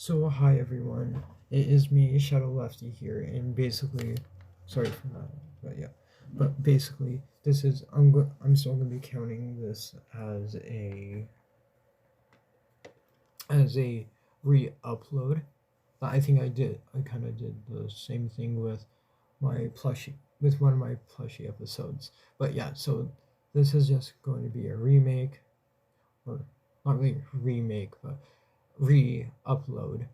So hi everyone, it is me, Shadow Lefty here, and basically, sorry for that, but yeah, but basically, this is I'm still gonna be counting this as a re-upload. But I think I kind of did the same thing with my plushie with one of my plushie episodes. But yeah, so this is just going to be a remake, or not really remake, but re-upload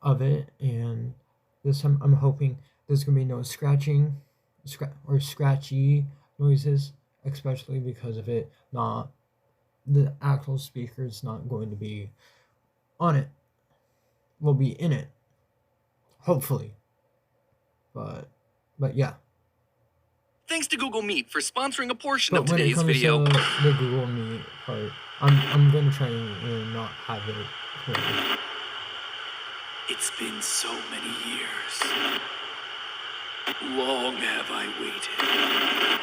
of it, and this time I'm hoping there's gonna be no scratching, or scratchy noises, especially because of it not the actual speaker's not going to be on it. Will be in it, hopefully. But yeah. Thanks to Google Meet for sponsoring a portion But of when it today's comes video. to the Google Meet part, I'm gonna try and not have it for. It's been so many years. Long have I waited.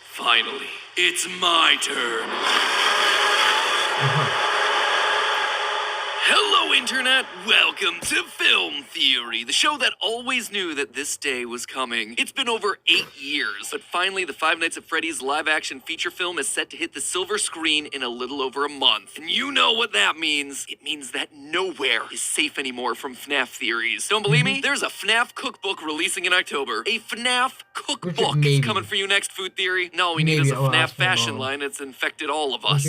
Finally, it's my turn. Hello, Internet! Welcome to Film Theory, the show that always knew that this day was coming. It's been over 8 years, but finally the Five Nights at Freddy's live-action feature film is set to hit the silver screen in a little over a month. And you know what that means. It means that nowhere is safe anymore from FNaF theories. Don't believe me? There's a FNaF cookbook releasing in October. A FNaF cookbook is coming for you next, Food Theory. No, all we need is a FNaF fashion line that's infected all of us.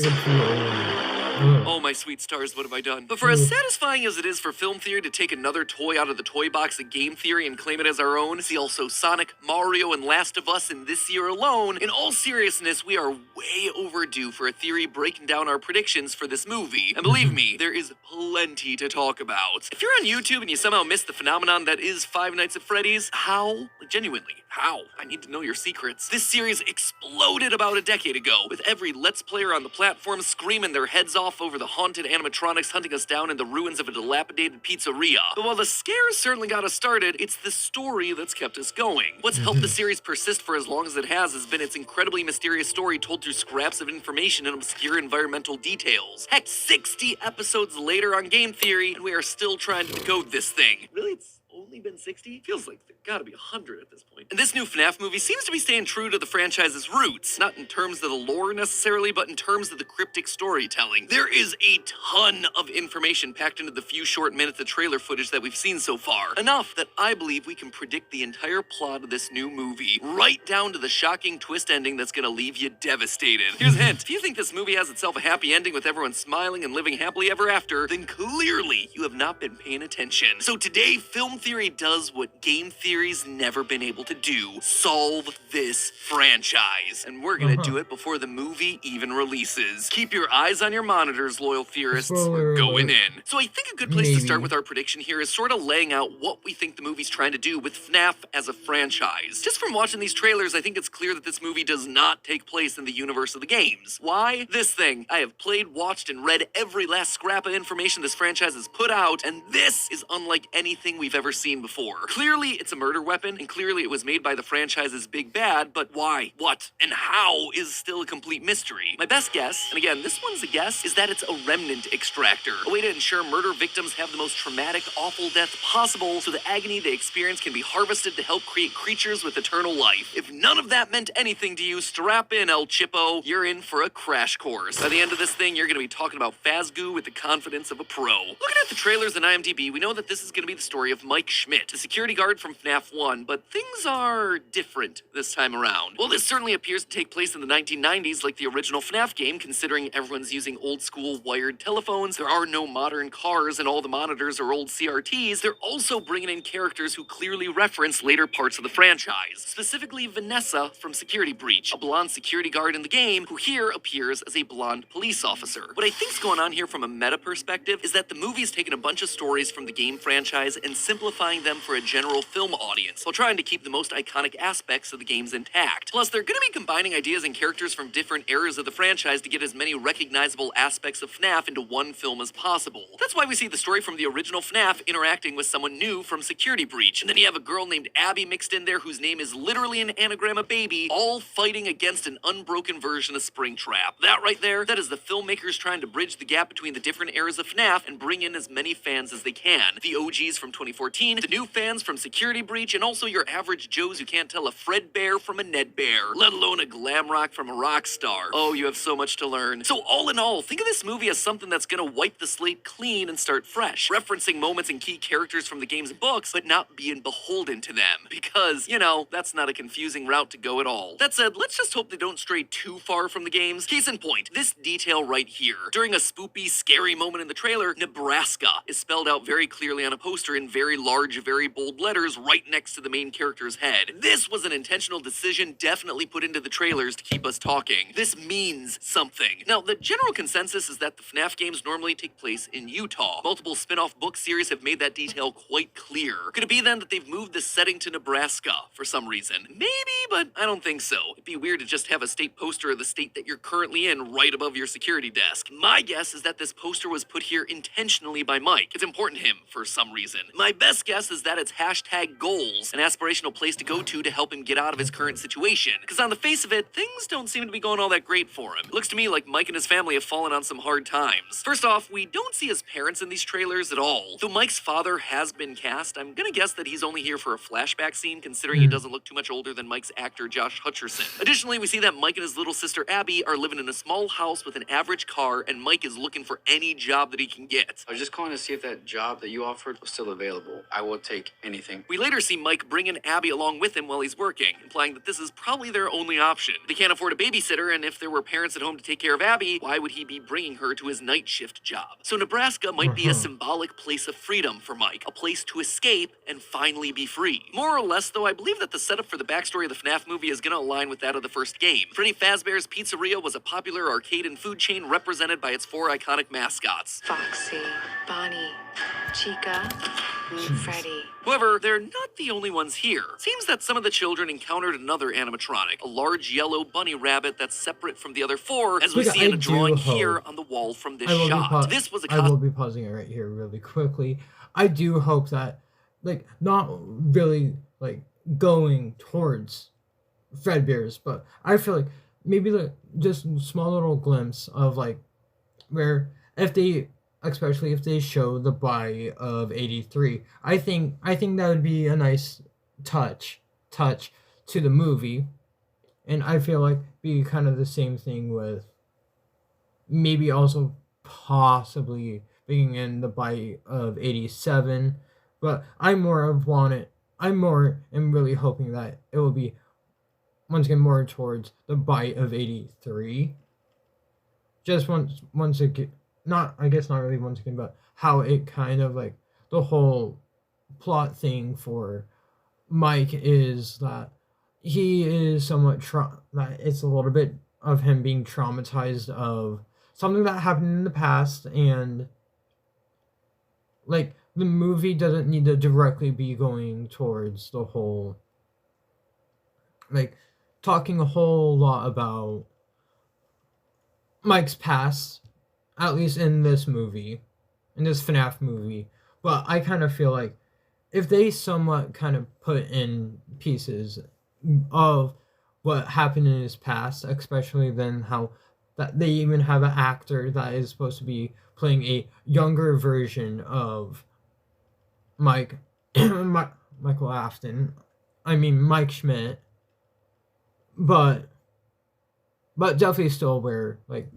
Oh, my sweet stars, what have I done? But for as satisfying as it is for Film Theory to take another toy out of the toy box of Game Theory and claim it as our own, see also Sonic, Mario, and Last of Us in this year alone, in all seriousness, we are way overdue for a theory breaking down our predictions for this movie. And believe me, there is plenty to talk about. If you're on YouTube and you somehow missed the phenomenon that is Five Nights at Freddy's, how? Like, genuinely, how? I need to know your secrets. This series exploded about a decade ago, with every Let's Player on the platform screaming their heads off over the haunted animatronics hunting us down in the ruins of a dilapidated pizzeria. But while the scares certainly got us started, it's the story that's kept us going. What's helped the series persist for as long as it has been its incredibly mysterious story told through scraps of information and obscure environmental details. Heck, 60 episodes later on Game Theory, and we are still trying to decode this thing. Really, it's only been 60? Feels like there gotta be 100 at this point. And this new FNaF movie seems to be staying true to the franchise's roots, not in terms of the lore necessarily, but in terms of the cryptic storytelling. There is a ton of information packed into the few short minutes of trailer footage that we've seen so far. Enough that I believe we can predict the entire plot of this new movie, right down to the shocking twist ending that's gonna leave you devastated. Here's a hint. If you think this movie has itself a happy ending with everyone smiling and living happily ever after, then clearly you have not been paying attention. So today, Film Theory does what Game Theory's never been able to do: solve this franchise. And we're gonna do it before the movie even releases. Keep your eyes on your monitors, loyal theorists. We're going in. So I think a good place to start with our prediction here is sort of laying out what we think the movie's trying to do with FNaF as a franchise. Just from watching these trailers, I think it's clear that this movie does not take place in the universe of the games. Why? This thing. I have played, watched, and read every last scrap of information this franchise has put out, and this is unlike anything we've ever seen before. Clearly, it's a murder weapon, and clearly it was made by the franchise's big bad, but why, what, and how is still a complete mystery. My best guess, and again, this one's a guess, is that it's a remnant extractor, a way to ensure murder victims have the most traumatic, awful death possible, so the agony they experience can be harvested to help create creatures with eternal life. If none of that meant anything to you, strap in, El Chippo. You're in for a crash course. By the end of this thing, you're gonna be talking about Fazgoo with the confidence of a pro. Looking at the trailers and IMDb, we know that this is gonna be the story of Mike Schmidt, the security guard from FNaF 1, but things are different this time around. Well, this certainly appears to take place in the 1990s like the original FNaF game, considering everyone's using old-school wired telephones, there are no modern cars, and all the monitors are old CRTs. They're also bringing in characters who clearly reference later parts of the franchise, specifically Vanessa from Security Breach, a blonde security guard in the game who here appears as a blonde police officer. What I think's going on here from a meta perspective is that the movie's taken a bunch of stories from the game franchise and simplifying modifying them for a general film audience, while trying to keep the most iconic aspects of the games intact. Plus, they're gonna be combining ideas and characters from different eras of the franchise to get as many recognizable aspects of FNaF into one film as possible. That's why we see the story from the original FNaF interacting with someone new from Security Breach, and then you have a girl named Abby mixed in there whose name is literally an anagram of baby, all fighting against an unbroken version of Springtrap. That right there, that is the filmmakers trying to bridge the gap between the different eras of FNaF and bring in as many fans as they can. The OGs from 2014, the new fans from Security Breach, and also your average Joes who can't tell a Fred Bear from a Ned Bear, let alone a glam rock from a rock star. Oh, you have so much to learn. So all in all, think of this movie as something that's gonna wipe the slate clean and start fresh, referencing moments and key characters from the game's books, but not being beholden to them. Because, you know, that's not a confusing route to go at all. That said, let's just hope they don't stray too far from the games. Case in point, this detail right here. During a spoopy, scary moment in the trailer, Nebraska is spelled out very clearly on a poster in very large, very bold letters right next to the main character's head. This was an intentional decision definitely put into the trailers to keep us talking. This means something. Now, the general consensus is that the FNaF games normally take place in Utah. Multiple spin-off book series have made that detail quite clear. Could it be then that they've moved the setting to Nebraska for some reason? Maybe, but I don't think so. It'd be weird to just have a state poster of the state that you're currently in right above your security desk. My guess is that this poster was put here intentionally by Mike. It's important to him for some reason. My best guess is that it's hashtag goals, an aspirational place to go to help him get out of his current situation. Because on the face of it, things don't seem to be going all that great for him. It looks to me like Mike and his family have fallen on some hard times. First off, we don't see his parents in these trailers at all. Though Mike's father has been cast, I'm gonna guess that he's only here for a flashback scene, considering he doesn't look too much older than Mike's actor Josh Hutcherson. Additionally, we see that Mike and his little sister Abby are living in a small house with an average car, and Mike is looking for any job that he can get. I was just calling to see if that job that you offered was still available. I will take anything. We later see Mike bring in Abby along with him while he's working, implying that this is probably their only option. They can't afford a babysitter, and if there were parents at home to take care of Abby, why would he be bringing her to his night shift job? So Nebraska might be a symbolic place of freedom for Mike, a place to escape and finally be free. More or less, though, I believe that the setup for the backstory of the FNaF movie is going to align with that of the first game. Freddy Fazbear's Pizzeria was a popular arcade and food chain represented by its 4 iconic mascots: Foxy, Bonnie, Chica, and Freddy. However, they're not the only ones here. Seems that some of the children encountered another animatronic, a large yellow bunny rabbit that's separate from the other 4, as we see in a drawing here on the wall from this shot. This was a I will be pausing it right here really quickly. I do hope that, like, not really, like, going towards Fredbear's, but I feel like maybe, like, just small little glimpse of, like, where if they, especially if they show the buy of 83, I think that would be a nice touch to the movie. And I feel like be kind of the same thing with maybe also possibly bringing in the buy of 87, but I'm really hoping that it will be once again more towards the buy of 83. Just once again, not really once again, but how it kind of, like, the whole plot thing for Mike is that he is somewhat that it's a little bit of him being traumatized of something that happened in the past, and, like, the movie doesn't need to directly be going towards the whole, like, talking a whole lot about Mike's past, at least in this movie, in this FNaF movie. But I kind of feel like if they somewhat kind of put in pieces of what happened in his past, especially then how that they even have an actor that is supposed to be playing a younger version of Mike, Michael Afton. I mean Mike Schmidt, but definitely still where, like,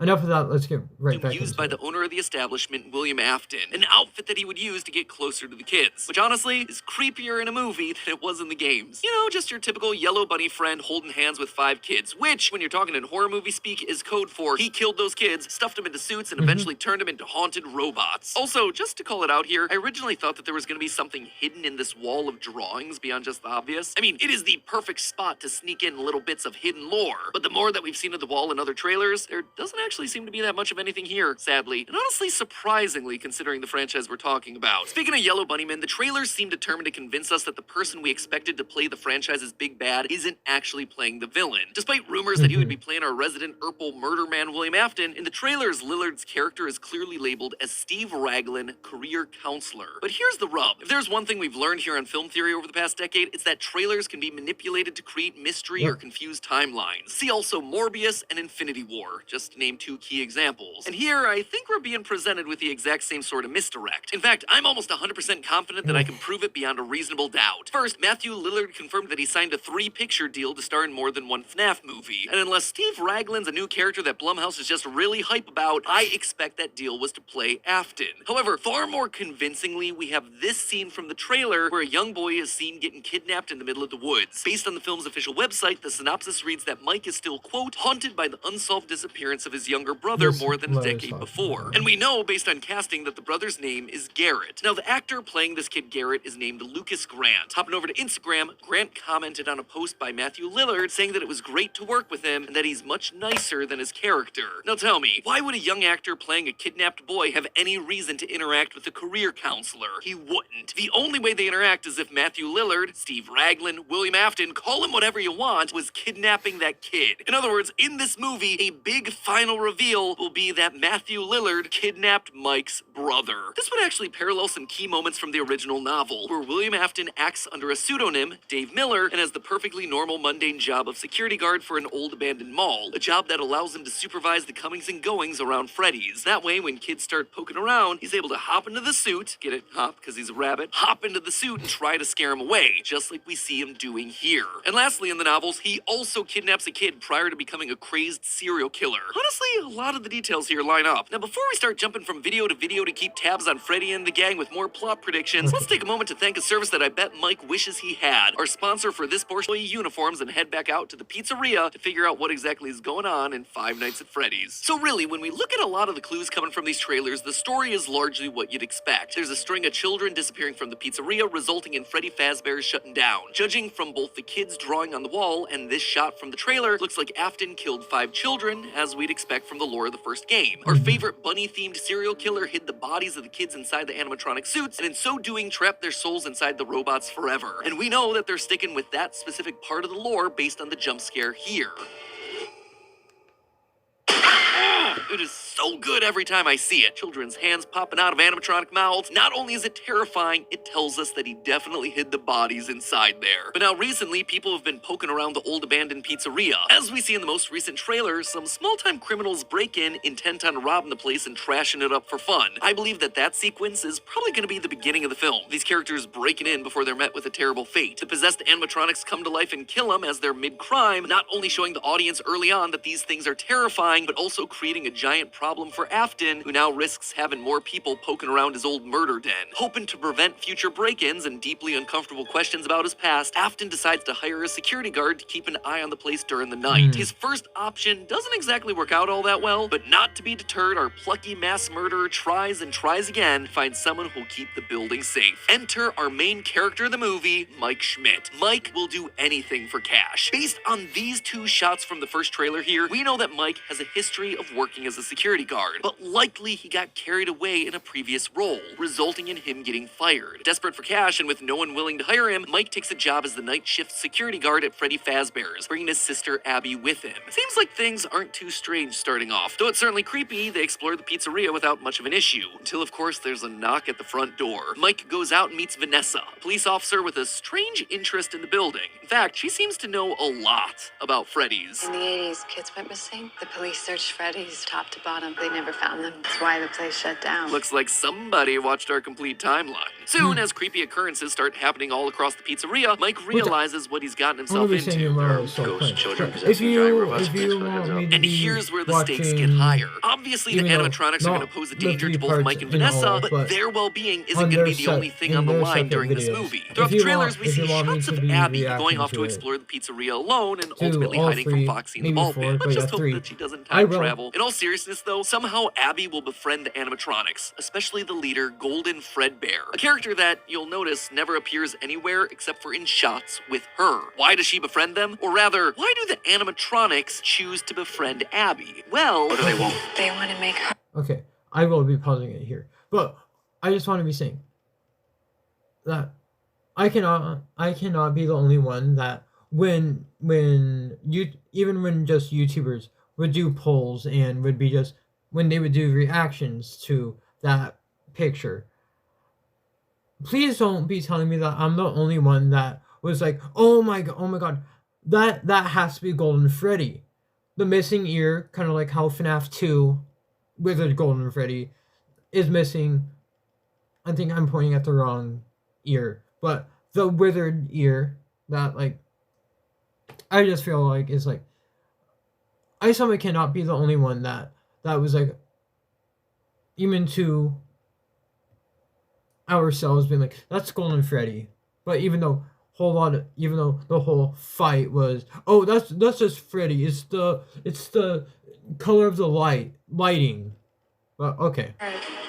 enough of that, let's get right back used into by it. the owner of the establishment, William Afton, an outfit that he would use to get closer to the kids, which honestly is creepier in a movie than it was in the games. You know, just your typical yellow bunny friend holding hands with 5 kids, which, when you're talking in horror movie speak, is code for he killed those kids, stuffed them into suits, and eventually turned them into haunted robots. Also, just to call it out here, I originally thought that there was going to be something hidden in this wall of drawings beyond just the obvious. I mean, it is the perfect spot to sneak in little bits of hidden lore, but the more that we've seen of the wall in other trailers, there doesn't actually seem to be that much of anything here, sadly, and honestly surprisingly considering the franchise we're talking about. Speaking of Yellow Bunnymen, the trailers seem determined to convince us that the person we expected to play the franchise's big bad isn't actually playing the villain. Despite rumors that he would be playing our resident Urple murder man William Afton, in the trailers Lillard's character is clearly labeled as Steve Raglan, career counselor. But here's the rub. If there's one thing we've learned here on Film Theory over the past decade, it's that trailers can be manipulated to create mystery or confuse timelines. See also Morbius and Infinity War, just to name two key examples. And here, I think we're being presented with the exact same sort of misdirect. In fact, I'm almost 100% confident that I can prove it beyond a reasonable doubt. First, Matthew Lillard confirmed that he signed a 3-picture deal to star in more than one FNaF movie. And unless Steve Raglan's a new character that Blumhouse is just really hype about, I expect that deal was to play Afton. However, far more convincingly, we have this scene from the trailer where a young boy is seen getting kidnapped in the middle of the woods. Based on the film's official website, the synopsis reads that Mike is still, quote, haunted by the unsolved disappearance of his younger brother more than a decade before. And we know, based on casting, that the brother's name is Garrett. Now, the actor playing this kid Garrett is named Lucas Grant. Hopping over to Instagram, Grant commented on a post by Matthew Lillard saying that it was great to work with him and that he's much nicer than his character. Now tell me, why would a young actor playing a kidnapped boy have any reason to interact with a career counselor? He wouldn't. The only way they interact is if Matthew Lillard, Steve Raglan, William Afton, call him whatever you want, was kidnapping that kid. In other words, in this movie, a big final reveal will be that Matthew Lillard kidnapped Mike's brother. This would actually parallel some key moments from the original novel, where William Afton acts under a pseudonym, Dave Miller, and has the perfectly normal mundane job of security guard for an old abandoned mall, a job that allows him to supervise the comings and goings around Freddy's. That way, when kids start poking around, he's able to hop into the suit, get it, hop, because he's a rabbit, hop into the suit and try to scare him away, just like we see him doing here. And lastly, in the novels, he also kidnaps a kid prior to becoming a crazed serial killer. Honestly, a lot of the details here line up. Now, before we start jumping from video to keep tabs on Freddy and the gang with more plot predictions, let's take a moment to thank a service that I bet Mike wishes he had. Our sponsor for this portion of uniforms, and head back out to the pizzeria to figure out what exactly is going on in Five Nights at Freddy's. So really, when we look at a lot of the clues coming from these trailers, the story is largely what you'd expect. There's a string of children disappearing from the pizzeria, resulting in Freddy Fazbear's shutting down. Judging from both the kids drawing on the wall and this shot from the trailer, looks like Afton killed 5 children, as we'd expect from the lore of the first game. Our favorite bunny-themed serial killer hid the bodies of the kids inside the animatronic suits, and in so doing trapped their souls inside the robots forever. And we know that they're sticking with that specific part of the lore based on the jump scare here. It is so good every time I see it. Children's hands popping out of animatronic mouths. Not only is it terrifying, it tells us that he definitely hid the bodies inside there. But now recently, people have been poking around the old abandoned pizzeria. As we see in the most recent trailer, some small-time criminals break in, intent on robbing the place and trashing it up for fun. I believe that sequence is probably going to be the beginning of the film. These characters breaking in before they're met with a terrible fate. The possessed animatronics come to life and kill them as they're mid-crime, not only showing the audience early on that these things are terrifying, but also creating a giant problem for Afton, who now risks having more people poking around his old murder den. Hoping to prevent future break-ins and deeply uncomfortable questions about his past, Afton decides to hire a security guard to keep an eye on the place during the night. His first option doesn't exactly work out all that well, but not to be deterred, our plucky mass murderer tries and tries again to find someone who'll keep the building safe. Enter our main character of the movie, Mike Schmidt. Mike will do anything for cash. Based on these 2 shots from the first trailer here, we know that Mike has a history of working as a security guard, but likely he got carried away in a previous role, resulting in him getting fired. Desperate for cash and with no one willing to hire him, Mike takes a job as the night shift security guard at Freddy Fazbear's, bringing his sister Abby with him. Seems like things aren't too strange starting off. Though it's certainly creepy, they explore the pizzeria without much of an issue, until of course there's a knock at the front door. Mike goes out and meets Vanessa, a police officer with a strange interest in the building. In fact, she seems to know a lot about Freddy's. In the 80s, kids went missing. The police searched Freddy's top to bottom. They never found them. That's why the place shut down. Looks like somebody watched our complete timeline. Soon, as creepy occurrences start happening all across the pizzeria, Mike realizes what he's gotten himself into. Ghost children If possessing giant robots if with you extra heads want me up. to And be here's where the stakes get higher. Obviously, the animatronics are going to pose a danger to both Mike and Vanessa, but their well-being isn't going to be the only thing on the line during this movie. Throughout the trailers, we see shots of Abby going off to explore the pizzeria alone and ultimately hiding from Foxy and the Ballpit. Let's just hope that she doesn't time travel. In all seriousness, though, somehow Abby will befriend the animatronics, especially the leader, Golden Fredbear, a character that, you'll notice, never appears anywhere except for in shots with her. Why does she befriend them? Or rather, why do the animatronics choose to befriend Abby? Well, What do they want? They want to make her. Okay, I will be pausing it here, but I just want to be saying that I cannot be the only one that when you, even when just YouTubers would do polls and would be just when they would do reactions to that picture, please don't be telling me that I'm the only one that was like, oh my god, that has to be Golden Freddy. The missing ear, kind of like how FNaF 2 Wizard Golden Freddy is missing. I think I'm pointing at the wrong ear, but the wizard ear that, like, I just feel like is like, I somehow cannot be the only one that was like, even to ourselves being like, that's Golden Freddy. But even though the whole fight was, oh, that's just Freddy. It's the color of the lighting. Well, okay.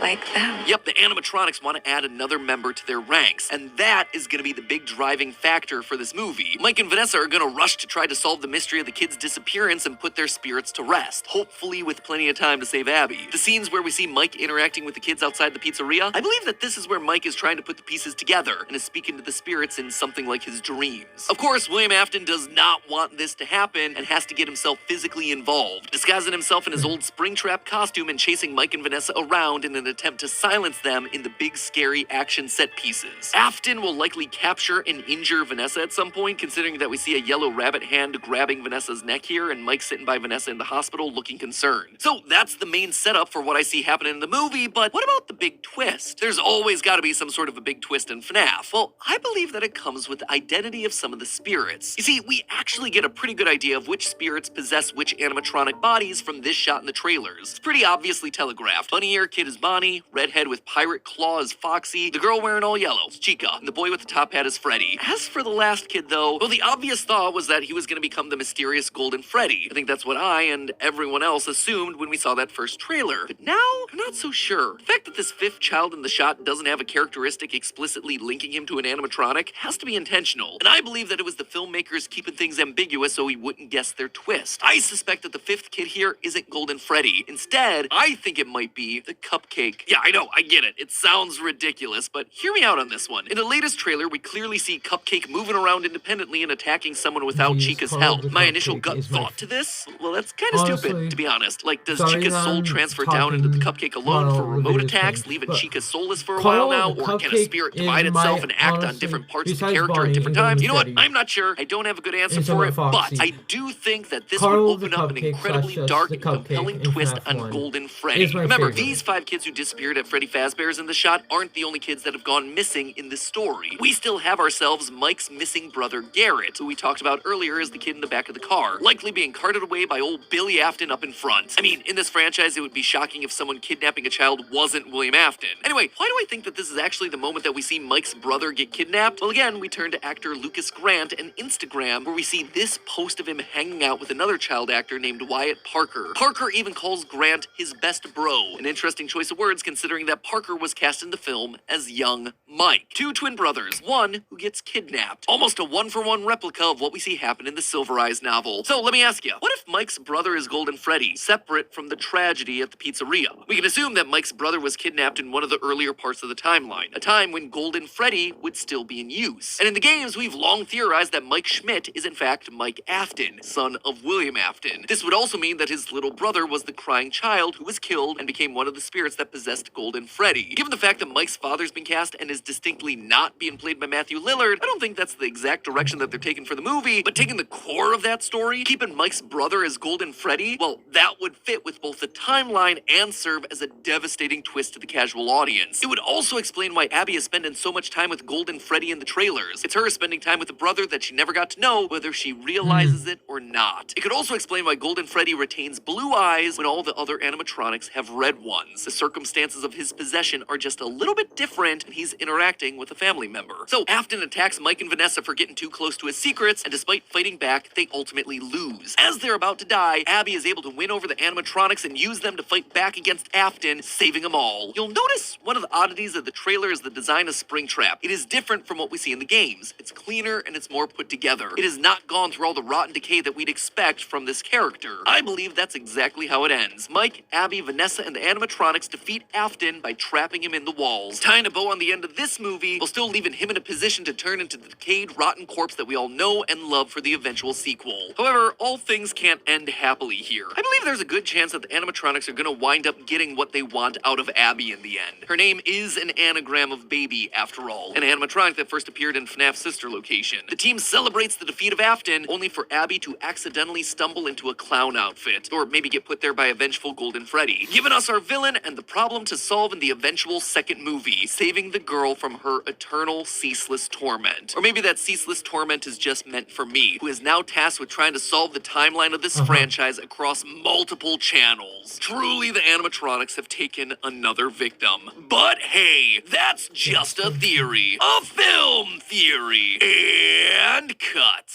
Like them. Yep, the animatronics want to add another member to their ranks, and that is going to be the big driving factor for this movie. Mike and Vanessa are going to rush to try to solve the mystery of the kids' disappearance and put their spirits to rest, hopefully with plenty of time to save Abby. The scenes where we see Mike interacting with the kids outside the pizzeria, I believe that this is where Mike is trying to put the pieces together and is speaking to the spirits in something like his dreams. Of course, William Afton does not want this to happen and has to get himself physically involved, disguising himself in his old Springtrap costume and chasing Mike and Vanessa around in an attempt to silence them in the big scary action set pieces. Afton will likely capture and injure Vanessa at some point, considering that we see a yellow rabbit hand grabbing Vanessa's neck here and Mike sitting by Vanessa in the hospital looking concerned. So that's the main setup for what I see happening in the movie, but what about the big twist? There's always got to be some sort of a big twist in FNaF. Well, I believe that it comes with the identity of some of the spirits. You see, we actually get a pretty good idea of which spirits possess which animatronic bodies from this shot in the trailers. It's pretty obviously telegraphed. Bunny ear kid is Bonnie, redhead with pirate claw is Foxy, the girl wearing all yellow is Chica, and the boy with the top hat is Freddy. As for the last kid though, well, the obvious thought was that he was going to become the mysterious Golden Freddy. I think that's what I and everyone else assumed when we saw that first trailer. But now, I'm not so sure. The fact that this fifth child in the shot doesn't have a characteristic explicitly linking him to an animatronic has to be intentional, and I believe that it was the filmmakers keeping things ambiguous so he wouldn't guess their twist. I suspect that the fifth kid here isn't Golden Freddy. Instead, I think it might be the Cupcake. Yeah, I know, I get it. It sounds ridiculous, but hear me out on this one. In the latest trailer, we clearly see Cupcake moving around independently and attacking someone without Chica's help. My initial gut thought to this? Well, that's kind of stupid, to be honest. Like, does Chica's soul transfer down into the Cupcake alone for remote attacks, leaving Chica soulless for a while now? Or can a spirit divide itself and act on different parts of the character at different times? You know what? I'm not sure. I don't have a good answer for it, but I do think that this would open up an incredibly dark and compelling twist on Golden Freddy. Remember, these 5 kids who disappeared at Freddy Fazbear's in the shot aren't the only kids that have gone missing in this story. We still have ourselves Mike's missing brother Garrett, who we talked about earlier as the kid in the back of the car, likely being carted away by old Billy Afton up in front. I mean, in this franchise, it would be shocking if someone kidnapping a child wasn't William Afton. Anyway, why do I think that this is actually the moment that we see Mike's brother get kidnapped? Well, again, we turn to actor Lucas Grant and Instagram, where we see this post of him hanging out with another child actor named Wyatt Parker. Parker even calls Grant his best bro, an interesting choice of words considering that Parker was cast in the film as young Mike. 2 twin brothers, one who gets kidnapped. Almost a one-for-one replica of what we see happen in the Silver Eyes novel. So let me ask you, what if Mike's brother is Golden Freddy, separate from the tragedy at the pizzeria? We can assume that Mike's brother was kidnapped in one of the earlier parts of the timeline, a time when Golden Freddy would still be in use. And in the games, we've long theorized that Mike Schmidt is in fact Mike Afton, son of William Afton. This would also mean that his little brother was the crying child who was killed and became one of the spirits that possessed Golden Freddy. Given the fact that Mike's father's been cast and is distinctly not being played by Matthew Lillard, I don't think that's the exact direction that they're taking for the movie, but taking the core of that story, keeping Mike's brother as Golden Freddy, well, that would fit with both the timeline and serve as a devastating twist to the casual audience. It would also explain why Abby is spending so much time with Golden Freddy in the trailers. It's her spending time with a brother that she never got to know, whether she realizes it or not. It could also explain why Golden Freddy retains blue eyes when all the other animatronics have of red ones. The circumstances of his possession are just a little bit different, and he's interacting with a family member. So Afton attacks Mike and Vanessa for getting too close to his secrets, and despite fighting back, they ultimately lose. As they're about to die, Abby is able to win over the animatronics and use them to fight back against Afton, saving them all. You'll notice one of the oddities of the trailer is the design of Springtrap. It is different from what we see in the games. It's cleaner and it's more put together. It has not gone through all the rotten decay that we'd expect from this character. I believe that's exactly how it ends. Mike, Abby, Vanessa, and the animatronics defeat Afton by trapping him in the walls. Tying a bow on the end of this movie while still leaving him in a position to turn into the decayed, rotten corpse that we all know and love for the eventual sequel. However, all things can't end happily here. I believe there's a good chance that the animatronics are gonna wind up getting what they want out of Abby in the end. Her name is an anagram of baby, after all. An animatronic that first appeared in FNaF's sister location. The team celebrates the defeat of Afton, only for Abby to accidentally stumble into a clown outfit, or maybe get put there by a vengeful Golden Freddy, giving us our villain and the problem to solve in the eventual second movie, saving the girl from her eternal, ceaseless torment. Or maybe that ceaseless torment is just meant for me, who is now tasked with trying to solve the timeline of this franchise across multiple channels. Truly, the animatronics have taken another victim. But hey, that's just a theory. A film theory. And cut.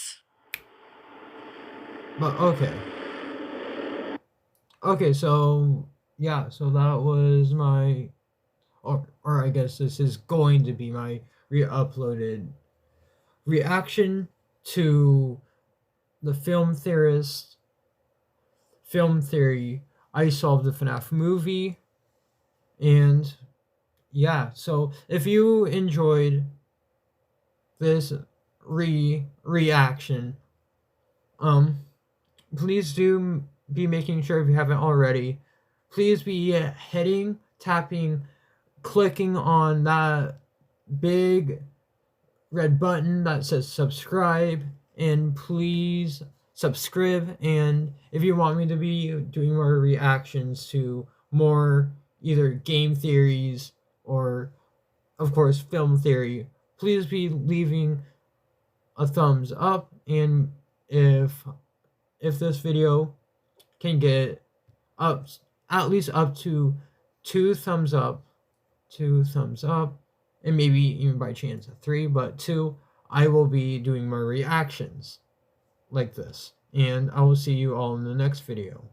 But okay, so yeah, so that was my, or I guess this is going to be my re-uploaded reaction to the film theory, I solved the FNaF movie. And yeah, so if you enjoyed this reaction, please do be making sure, if you haven't already, please be clicking on that big red button that says subscribe, and please subscribe. And if you want me to be doing more reactions to more either game theories or of course film theory, please be leaving a thumbs up. And if this video can get up at least up to 2 thumbs up, and maybe even by chance 3, but 2, I will be doing more reactions like this. And I will see you all in the next video.